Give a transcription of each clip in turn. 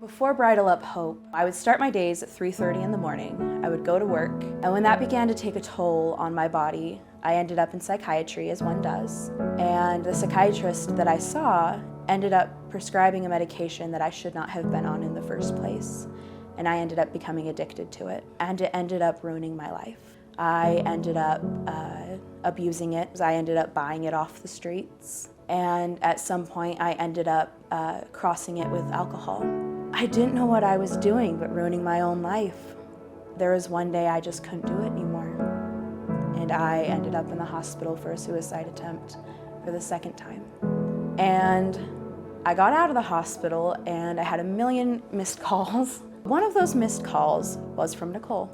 Before Bridal Up Hope, I would start my days at 3:30 in the morning. I would go to work, and when that began to take a toll on my body, I ended up in psychiatry, as one does. And the psychiatrist that I saw ended up prescribing a medication that I should not have been on in the first place. And I ended up becoming addicted to it, and it ended up ruining my life. I ended up abusing it. I ended up buying it off the streets. And at some point, I ended up crossing it with alcohol. I didn't know what I was doing, but ruining my own life. There was one day I just couldn't do it anymore. And I ended up in the hospital for a suicide attempt for the second time. And I got out of the hospital and I had a million missed calls. One of those missed calls was from Nicole.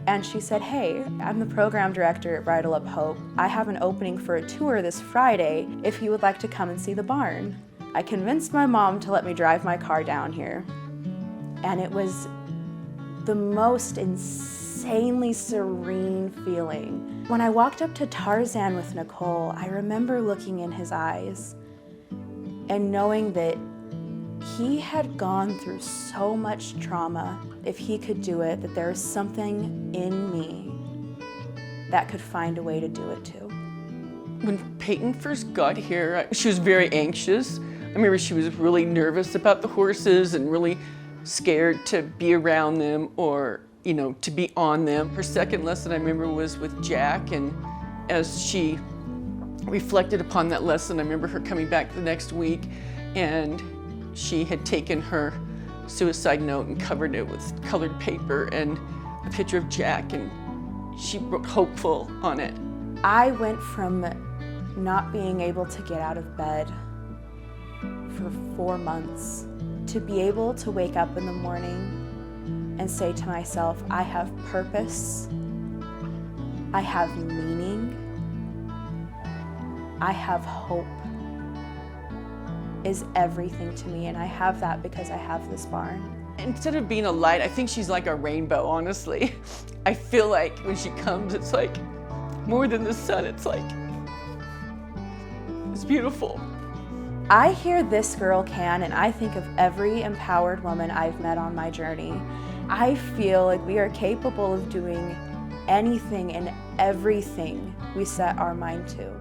And she said, "Hey, I'm the program director at Bridal Up Hope. I have an opening for a tour this Friday if you would like to come and see the barn." I convinced my mom to let me drive my car down here. And it was the most insanely serene feeling. When I walked up to Tarzan with Nicole, I remember looking in his eyes and knowing that he had gone through so much trauma. If he could do it, that there was something in me that could find a way to do it too. When Payton first got here, she was very anxious. I remember she was really nervous about the horses and really scared to be around them or, to be on them. Her second lesson I remember was with Jack, and as she reflected upon that lesson, I remember her coming back the next week and she had taken her suicide note and covered it with colored paper and a picture of Jack, and she wrote hopeful on it. I went from not being able to get out of bed for 4 months to be able to wake up in the morning and say to myself, I have purpose, I have meaning, I have hope, is everything to me, and I have that because I have this barn. Instead of being a light, I think she's like a rainbow, honestly. I feel like when she comes, it's like more than the sun, it's beautiful. I hear "This girl can," and I think of every empowered woman I've met on my journey. I feel like we are capable of doing anything and everything we set our mind to.